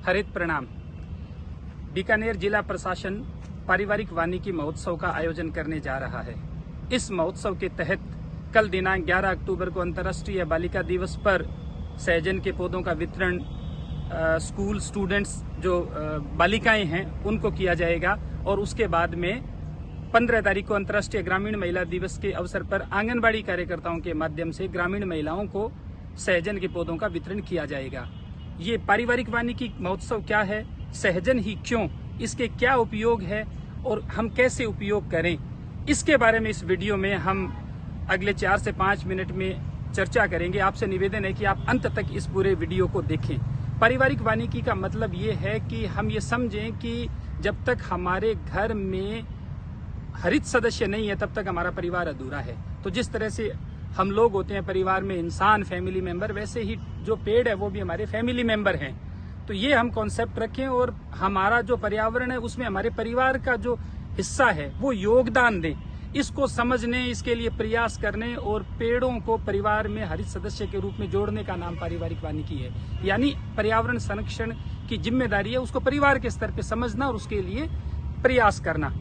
हरित प्रणाम। बीकानेर जिला प्रशासन पारिवारिक वानिकी महोत्सव का आयोजन करने जा रहा है। इस महोत्सव के तहत कल दिनांक 11 अक्टूबर को अंतर्राष्ट्रीय बालिका दिवस पर सहजन के पौधों का वितरण स्कूल स्टूडेंट्स जो बालिकाएं हैं उनको किया जाएगा और उसके बाद में 15 तारीख को अंतर्राष्ट्रीय ग्रामीण महिला दिवस के अवसर पर आंगनबाड़ी कार्यकर्ताओं के माध्यम से ग्रामीण महिलाओं को सहजन के पौधों का वितरण किया जाएगा। ये पारिवारिक वानिकी महोत्सव क्या है, सहजन ही क्यों, इसके क्या उपयोग है और हम कैसे उपयोग करें, इसके बारे में इस वीडियो में हम अगले 4 से 5 मिनट में चर्चा करेंगे। आपसे निवेदन है कि आप अंत तक इस पूरे वीडियो को देखें। पारिवारिक वानिकी का मतलब ये है कि हम ये समझें कि जब तक हमारे घर में हरित सदस्य नहीं है तब तक हमारा परिवार अधूरा है। तो जिस तरह से हम लोग होते हैं परिवार में इंसान फैमिली मेंबर, वैसे ही जो पेड़ है वो भी हमारे फैमिली मेंबर हैं। तो ये हम कॉन्सेप्ट रखें और हमारा जो पर्यावरण है उसमें हमारे परिवार का जो हिस्सा है वो योगदान दें। इसको समझने, इसके लिए प्रयास करने और पेड़ों को परिवार में हरित सदस्य के रूप में जोड़ने का नाम पारिवारिक वानिकी है। यानी पर्यावरण संरक्षण की जिम्मेदारी है उसको परिवार के स्तर पर समझना और उसके लिए प्रयास करना।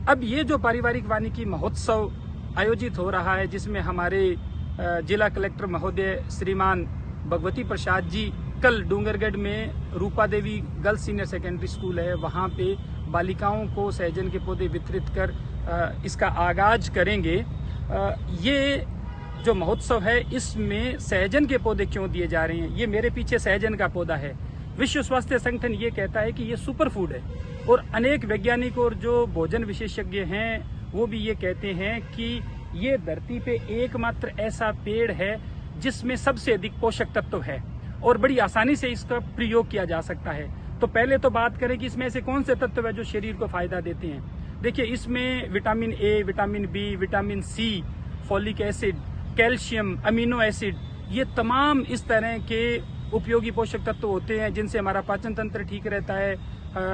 अब ये जो पारिवारिक वानिकी महोत्सव आयोजित हो रहा है जिसमें हमारे जिला कलेक्टर महोदय श्रीमान भगवती प्रसाद जी कल डूंगरगढ़ में रूपा देवी गर्ल्स सीनियर सेकेंडरी स्कूल है वहाँ पे बालिकाओं को सहजन के पौधे वितरित कर इसका आगाज करेंगे। ये जो महोत्सव है इसमें सहजन के पौधे क्यों दिए जा रहे हैं, ये मेरे पीछे सहजन का पौधा है। विश्व स्वास्थ्य संगठन ये कहता है कि ये सुपर फूड है और अनेक वैज्ञानिक और जो भोजन विशेषज्ञ हैं वो भी ये कहते हैं कि ये धरती पे एकमात्र ऐसा पेड़ है जिसमें सबसे अधिक पोषक तत्व है और बड़ी आसानी से इसका प्रयोग किया जा सकता है। तो पहले तो बात करें कि इसमें ऐसे कौन से तत्व है जो शरीर को फायदा देते हैं। देखिए इसमें vitamin A, vitamin B, vitamin C, folic acid, calcium, amino acid, ये तमाम इस तरह के उपयोगी पोषक तत्व होते हैं जिनसे हमारा पाचन तंत्र ठीक रहता है,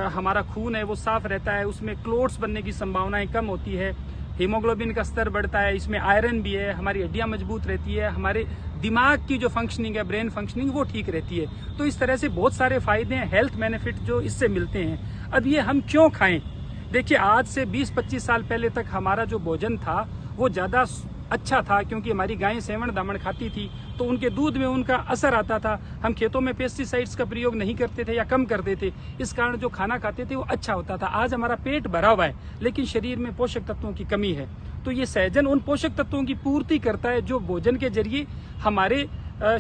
हमारा खून है वो साफ रहता है, उसमें क्लोट्स बनने की संभावनाएं कम होती है, हीमोग्लोबिन का स्तर बढ़ता है, इसमें आयरन भी है, हमारी हड्डियां मजबूत रहती है, हमारे दिमाग की जो फंक्शनिंग है, ब्रेन फंक्शनिंग, वो ठीक रहती है। तो इस तरह से बहुत सारे फायदे हैं, हेल्थ बेनिफिट जो इससे मिलते हैं। अब ये हम क्यों खाएं? देखिए आज से 20-25 साल पहले तक हमारा जो भोजन था वो ज्यादा अच्छा था क्योंकि हमारी गायें सेवण दामण खाती थी तो उनके दूध में उनका असर आता था। हम खेतों में पेस्टिसाइड्स का प्रयोग नहीं करते थे या कम करते थे, इस कारण जो खाना खाते थे वो अच्छा होता था। आज हमारा पेट भरा हुआ है लेकिन शरीर में पोषक तत्वों की कमी है। तो ये सहजन उन पोषक तत्वों की पूर्ति करता है जो भोजन के जरिए हमारे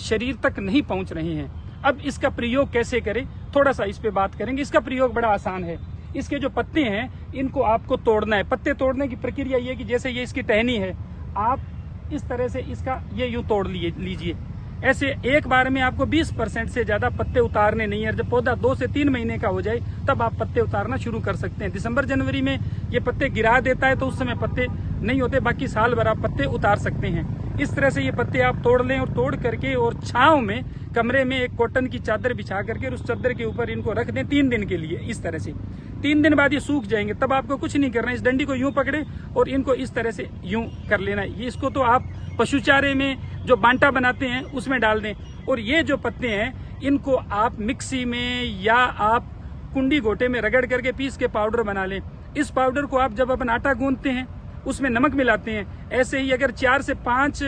शरीर तक नहीं पहुंच रहे हैं। अब इसका प्रयोग कैसे करें, थोड़ा सा इस पे बात करेंगे। इसका प्रयोग बड़ा आसान है। इसके जो पत्ते हैं इनको आपको तोड़ना है। पत्ते तोड़ने की प्रक्रिया ये कि जैसे ये इसकी टहनी है, आप इस तरह से इसका ये यूं तोड़ लीजिए। ऐसे एक बार में आपको 20% से ज्यादा पत्ते उतारने नहीं है। जब पौधा 2 से 3 महीने का हो जाए तब आप पत्ते उतारना शुरू कर सकते हैं। दिसंबर जनवरी में ये पत्ते गिरा देता है तो उस समय पत्ते नहीं होते, बाकी साल भर आप पत्ते उतार सकते हैं। इस तरह से ये पत्ते आप तोड़ लें और तोड़ करके और छांव में कमरे में एक कॉटन की चादर बिछा करके उस चादर के ऊपर इनको रख दें 3 दिन के लिए। इस तरह से 3 दिन बाद ये सूख जाएंगे, तब आपको कुछ नहीं करना है। इस डंडी को यूं पकड़े और इनको इस तरह से यूं कर लेना है। ये इसको तो आप पशु चारे में जो बांटा बनाते हैं उसमें डाल दें। और ये जो पत्ते हैं इनको आप मिक्सी में या आप कुंडी गोटे में रगड़ करके पीस के पाउडर बना लें। इस पाउडर को आप जब अपन आटा गूंथते हैं उसमें नमक मिलाते हैं। ऐसे ही अगर 4 से 5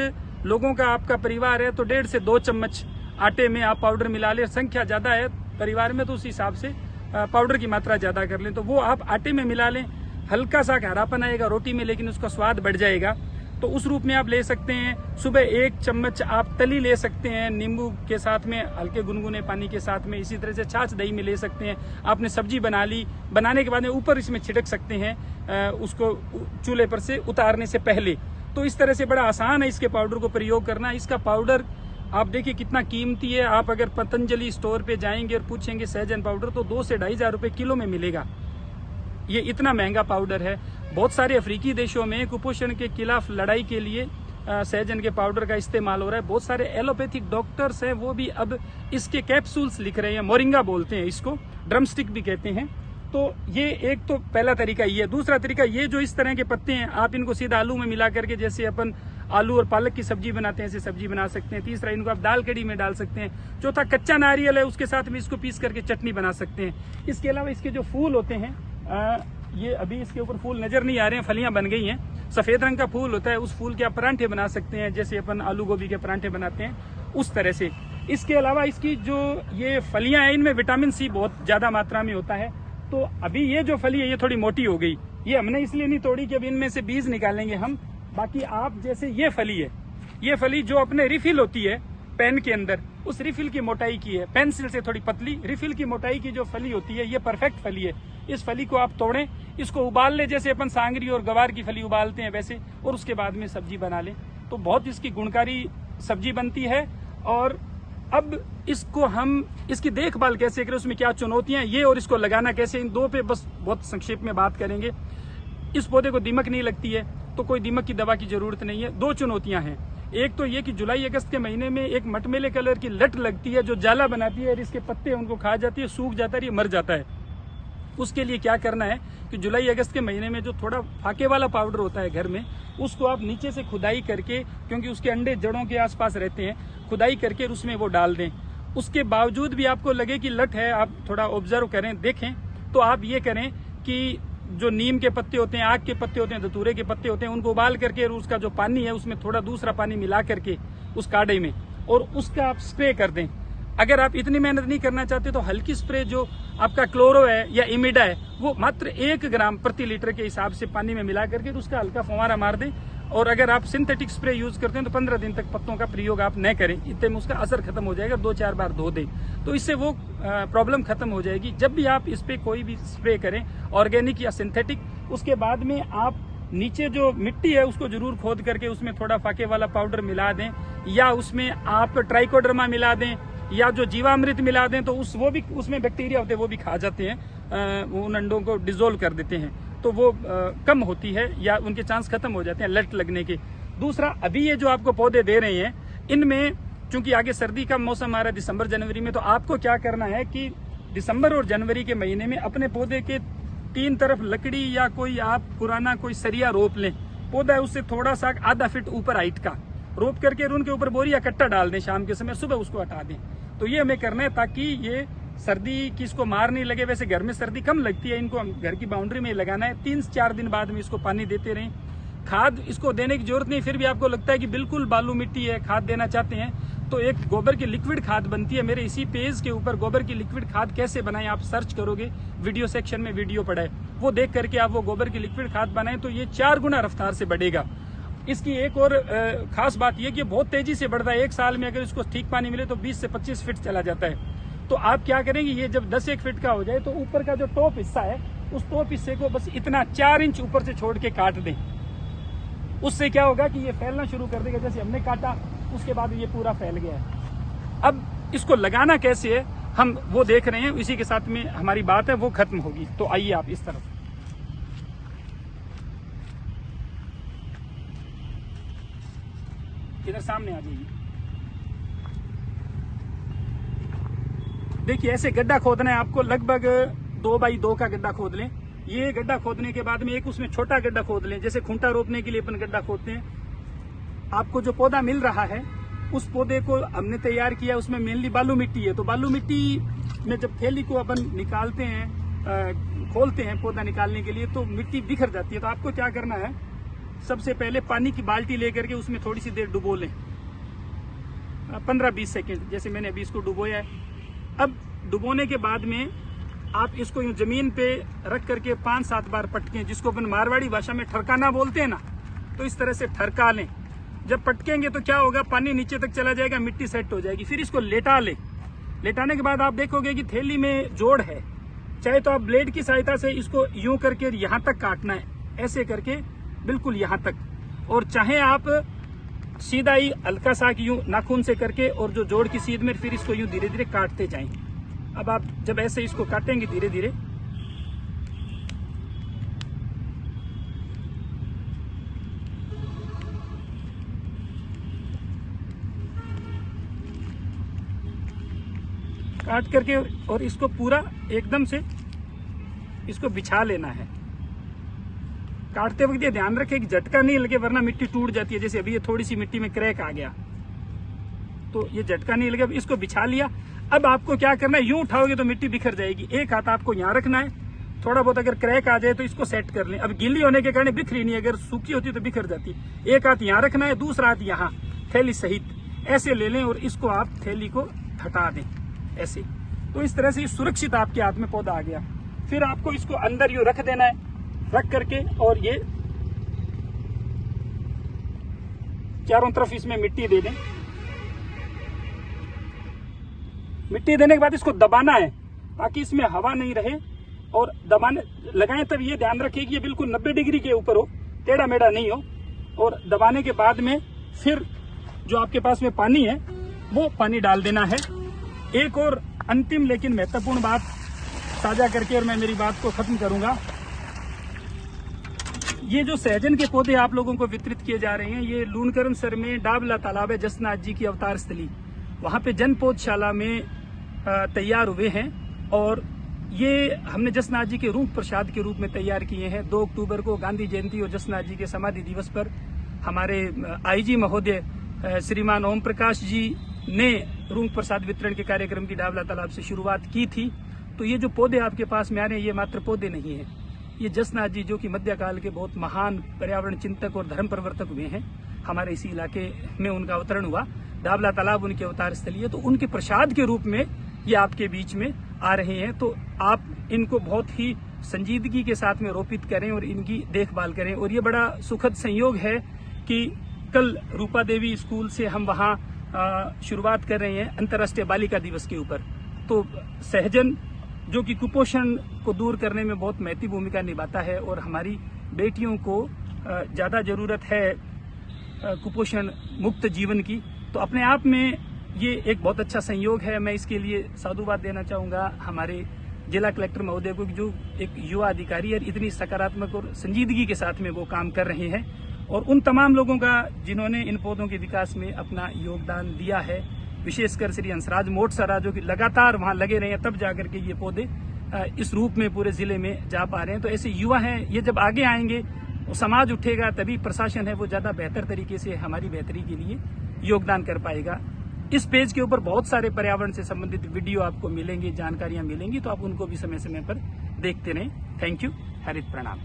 लोगों का आपका परिवार है तो 1.5 से 2 चम्मच आटे में आप पाउडर मिला लें। संख्या ज्यादा है परिवार में तो उस हिसाब से पाउडर की मात्रा ज्यादा कर लें। तो वो आप आटे में मिला लें, हल्का सा हरापन आएगा रोटी में लेकिन उसका स्वाद बढ़ जाएगा। तो उस रूप में आप ले सकते हैं। सुबह 1 चम्मच आप तली ले सकते हैं नींबू के साथ में, हल्के गुनगुने पानी के साथ में। इसी तरह से छाछ दही में ले सकते हैं। आपने सब्जी बना ली, बनाने के बाद में ऊपर इसमें छिड़क सकते हैं उसको चूल्हे पर से उतारने से पहले। तो इस तरह से बड़ा आसान है इसके पाउडर को प्रयोग करना। इसका पाउडर आप देखिए कितना कीमती है। आप अगर पतंजलि स्टोर पे जाएंगे और पूछेंगे सहजन पाउडर तो 2 से 2,500 रुपए किलो में मिलेगा। ये इतना महंगा पाउडर है। बहुत सारे अफ्रीकी देशों में कुपोषण के खिलाफ लड़ाई के लिए सहजन के पाउडर का इस्तेमाल हो रहा है। बहुत सारे एलोपैथिक डॉक्टर्स हैं वो भी अब इसके कैप्सूल्स लिख रहे हैं। मोरिंगा बोलते हैं इसको, ड्रमस्टिक भी कहते हैं। तो ये एक तो पहला तरीका ये है। दूसरा तरीका ये जो इस तरह के पत्ते हैं आप इनको सीधा आलू में मिला करके जैसे अपन आलू और पालक की सब्जी बनाते हैं, ऐसे सब्जी बना सकते हैं। तीसरा, इनको आप दाल कड़ी में डाल सकते हैं। चौथा, कच्चा नारियल है उसके साथ में इसको पीस करके चटनी बना सकते हैं। इसके अलावा इसके जो फूल होते हैं, ये अभी इसके ऊपर फूल नजर नहीं आ रहे हैं, फलियां बन गई हैं। सफेद रंग का फूल होता है, उस फूल के आप परांठे बना सकते हैं, जैसे अपन आलू गोभी के परांठे बनाते हैं उस तरह से। इसके अलावा इसकी जो ये फलियां हैं, इनमें विटामिन सी बहुत ज्यादा मात्रा में होता है। तो अभी ये जो फली है ये थोड़ी मोटी हो गई, ये हमने इसलिए नहीं तोड़ी कि अब इनमें से बीज निकालेंगे हम। बाकी आप जैसे ये फली है, ये फली जो अपने रिफिल होती है पेन के अंदर, उस रिफिल की मोटाई की है, पेंसिल से थोड़ी पतली रिफिल की मोटाई की जो फली होती है, ये परफेक्ट फली है। इस फली को आप तोड़ें, इसको उबाल ले, जैसे अपन सांगरी और गवार की फली उबालते हैं वैसे, और उसके बाद में सब्जी बना लें तो बहुत इसकी गुणकारी सब्जी बनती है। और अब इसको हम इसकी देखभाल कैसे करें, उसमें क्या चुनौतियां ये और इसको लगाना कैसे, इन दो पे बस बहुत संक्षेप में बात करेंगे। इस पौधे को दीमक नहीं लगती है तो कोई दीमक की दवा की जरूरत नहीं है। दो चुनौतियां हैं, एक तो ये कि जुलाई अगस्त के महीने में एक मटमेले कलर की लट लगती है जो जाला बनाती है और इसके पत्ते उनको खा जाती है, सूख जाता है, ये मर जाता है। उसके लिए क्या करना है कि जुलाई अगस्त के महीने में जो थोड़ा फाके वाला पाउडर होता है घर में, उसको आप नीचे से खुदाई करके, क्योंकि उसके अंडे जड़ों के आसपास रहते हैं, खुदाई करके उसमें वो डाल दें। उसके बावजूद भी आपको लगे कि लट है, आप थोड़ा ऑब्जर्व करें, देखें, तो आप ये करें कि जो नीम के पत्ते होते हैं, आग के पत्ते होते हैं, धतूरे के पत्ते होते हैं, उनको उबाल करके और उसका जो पानी है उसमें थोड़ा दूसरा पानी मिला करके उस काढ़े में, और उसका आप स्प्रे कर दें। अगर आप इतनी मेहनत नहीं करना चाहते तो हल्की स्प्रे जो आपका क्लोरो है या इमिडा है, वो मात्र 1 ग्राम प्रति लीटर के हिसाब से पानी में मिला करके उसका हल्का फंवारा मार दें। और अगर आप सिंथेटिक स्प्रे यूज करते हैं तो 15 दिन तक पत्तों का प्रयोग आप न करें, इतने में उसका असर खत्म हो जाएगा। 2-4 बार धो दें तो इससे वो प्रॉब्लम खत्म हो जाएगी। जब भी आप इस पे कोई भी स्प्रे करें, ऑर्गेनिक या सिंथेटिक, उसके बाद में आप नीचे जो मिट्टी है उसको जरूर खोद करके उसमें थोड़ा फाके वाला पाउडर मिला दें, या उसमें आप ट्राइकोडर्मा मिला दें, या जो जीवामृत मिला दें, तो वो भी उसमें बैक्टीरिया होते हैं, वो भी खा जाते हैं, उन अंडों को डिसोल्व कर देते हैं, तो वो कम होती है या उनके चांस खत्म हो जाते हैं लट लगने के। दूसरा, अभी ये जो आपको पौधे दे रहे हैं, इनमें चूंकि आगे सर्दी का मौसम आ रहा है दिसंबर जनवरी में, तो आपको क्या करना है कि दिसंबर और जनवरी के महीने में अपने पौधे के 3 तरफ लकड़ी या कोई आप पुराना कोई सरिया रोप लें। पौधा है उससे थोड़ा सा आधा फीट ऊपर हाइट का रोप करके उनके ऊपर बोरी या कट्टा डाल दें, शाम के समय, सुबह उसको हटा दें। तो ये हमें करना है ताकि ये सर्दी की इसको मार नहीं लगे। वैसे घर में सर्दी कम लगती है, इनको घर की बाउंड्री में लगाना है। 3-4 दिन बाद में इसको पानी देते रहें। खाद इसको देने की जरूरत नहीं, फिर भी आपको लगता है कि बिल्कुल बालू मिट्टी है, खाद देना चाहते हैं, तो एक गोबर की लिक्विड खाद बनती है। मेरे इसी पेज के ऊपर गोबर की लिक्विड खाद कैसे बनाएं आप सर्च करोगे, वीडियो सेक्शन में वीडियो पड़ा है, वो देख करके आप वो गोबर की लिक्विड खाद बनाएं तो ये 4 गुना रफ्तार से बढ़ेगा। इसकी एक और खास बात यह कि बहुत तेजी से बढ़ता है। 1 साल में अगर इसको ठीक पानी मिले तो 20 से 25 फीट चला जाता है। तो आप क्या करेंगे, ये जब 10-1 फीट का हो जाए तो ऊपर का जो टॉप हिस्सा है, उस टॉप हिस्से को बस इतना 4 इंच ऊपर से छोड़ के काट दें। उससे क्या होगा कि ये फैलना शुरू कर देगा, जैसे हमने काटा उसके बाद ये पूरा फैल गया है। अब इसको लगाना कैसे है हम वो देख रहे हैं, इसी के साथ में हमारी बात है वो खत्म होगी। तो आइए आप इस तरफ, इधर सामने आ जाइए। देखिए, ऐसे गड्ढा खोदना है आपको, लगभग 2x2 का गड्ढा खोद लें। ये गड्ढा खोदने के बाद में एक उसमें छोटा गड्ढा खोद लें, जैसे खूंटा रोपने के लिए अपन गड्ढा खोदते हैं। आपको जो पौधा मिल रहा है उस पौधे को हमने तैयार किया, उसमें मेनली बालू मिट्टी है। तो बालू मिट्टी में जब थैली को अपन निकालते हैं, खोलते हैं पौधा निकालने के लिए, तो मिट्टी बिखर जाती है। तो आपको क्या करना है, सबसे पहले पानी की बाल्टी लेकर के उसमें थोड़ी सी देर डुबो लें, 15-20 सेकेंड, जैसे मैंने अभी इसको डुबोया है। अब डुबोने के बाद में आप इसको यूं जमीन पे रख करके 5-7 बार पटकें, जिसको अपन मारवाड़ी भाषा में ठरकाना बोलते हैं ना, तो इस तरह से ठरका लें। जब पटकेंगे तो क्या होगा, पानी नीचे तक चला जाएगा, मिट्टी सेट हो जाएगी। फिर इसको लेटा लें। लेटाने के बाद आप देखोगे कि थैली में जोड़ है। चाहे तो आप ब्लेड की सहायता से इसको यूं करके यहाँ तक काटना है, ऐसे करके बिल्कुल यहाँ तक, और चाहे आप सीधा ही हल्का सा यूं नाखून से करके और जो जोड़ की सीध में फिर इसको यूं धीरे धीरे काटते जाएं। अब आप जब ऐसे इसको काटेंगे धीरे धीरे, काट करके और इसको पूरा एकदम से इसको बिछा लेना है। काटते वक्त ये ध्यान रखें कि झटका नहीं लगे, वरना मिट्टी टूट जाती है। जैसे अभी ये थोड़ी सी मिट्टी में क्रैक आ गया, तो ये झटका नहीं लगे। अब इसको बिछा लिया। अब आपको क्या करना है, यूं उठाओगे तो मिट्टी बिखर जाएगी। एक हाथ आपको यहाँ रखना है, थोड़ा बहुत अगर क्रैक आ जाए तो इसको सेट कर लें। अब गीली होने के कारण बिखरी नहीं, अगर सूखी होती तो बिखर जाती। एक हाथ यहाँ रखना है, दूसरा हाथ यहाँ थैली सहित ऐसे ले लें और इसको आप थैली को हटा दें ऐसे। तो इस तरह से सुरक्षित आपके हाथ में पौधा आ गया। फिर आपको इसको अंदर यूं रख देना है, रख करके और ये चारों तरफ इसमें मिट्टी दे दें। मिट्टी देने के बाद इसको दबाना है ताकि इसमें हवा नहीं रहे, और दबाने लगाएं तब ये ध्यान रखिए कि ये बिल्कुल 90 डिग्री के ऊपर हो, टेढ़ा मेढ़ा नहीं हो। और दबाने के बाद में फिर जो आपके पास में पानी है वो पानी डाल देना है। एक और अंतिम लेकिन महत्वपूर्ण बात साझा करके और मैं मेरी बात को खत्म करूंगा। ये जो सहजन के पौधे आप लोगों को वितरित किए जा रहे हैं, ये लूणकरणसर में डाबला तालाब है, जसनाथ जी की अवतार स्थली, वहां पे जन पौधशाला में तैयार हुए हैं। और ये हमने जसनाथ जी के रूप प्रसाद के रूप में तैयार किए हैं। 2 अक्टूबर को गांधी जयंती और जसनाथ जी के समाधि दिवस पर हमारे आईजी महोदय श्रीमान ओम प्रकाश जी ने रूप प्रसाद वितरण के कार्यक्रम की डाबला तालाब से शुरुआत की थी। तो ये जो पौधे आपके पास में आ रहे हैं, ये मात्र पौधे नहीं है, ये जसनाथ जी जो कि मध्यकाल के बहुत महान पर्यावरण चिंतक और धर्म प्रवर्तक हुए हैं, हमारे इसी इलाके में उनका अवतरण हुआ। डाबला तालाब उनके अवतार स्थली है, तो उनके प्रसाद के रूप में ये आपके बीच में आ रहे हैं। तो आप इनको बहुत ही संजीदगी के साथ में रोपित करें और इनकी देखभाल करें। और ये बड़ा सुखद संयोग है कि कल रूपा देवी स्कूल से हम वहाँ शुरुआत कर रहे हैं अंतर्राष्ट्रीय बालिका दिवस के ऊपर। तो सहजन जो कि कुपोषण को दूर करने में बहुत महत्वपूर्ण भूमिका निभाता है, और हमारी बेटियों को ज्यादा जरूरत है कुपोषण मुक्त जीवन की, तो अपने आप में ये एक बहुत अच्छा संयोग है। मैं इसके लिए साधुवाद देना चाहूंगा हमारे जिला कलेक्टर महोदय को, जो एक युवा अधिकारी है, इतनी सकारात्मक और संजीदगी के साथ में वो काम कर रहे हैं। और उन तमाम लोगों का जिन्होंने इन पौधों के विकास में अपना योगदान दिया है, विशेषकर श्री हंसराज मोटसरा जो कि लगातार वहां लगे रहे हैं, तब जाकर के ये पौधे इस रूप में पूरे जिले में जा पा रहे हैं। तो ऐसे युवा हैं, ये जब आगे आएंगे तो समाज उठेगा, तभी प्रशासन है वो ज्यादा बेहतर तरीके से हमारी बेहतरी के लिए योगदान कर पाएगा। इस पेज के ऊपर बहुत सारे पर्यावरण से संबंधित वीडियो आपको मिलेंगे, जानकारियां मिलेंगी, तो आप उनको भी समय समय पर देखते रहें। थैंक यू, हरित प्रणाम।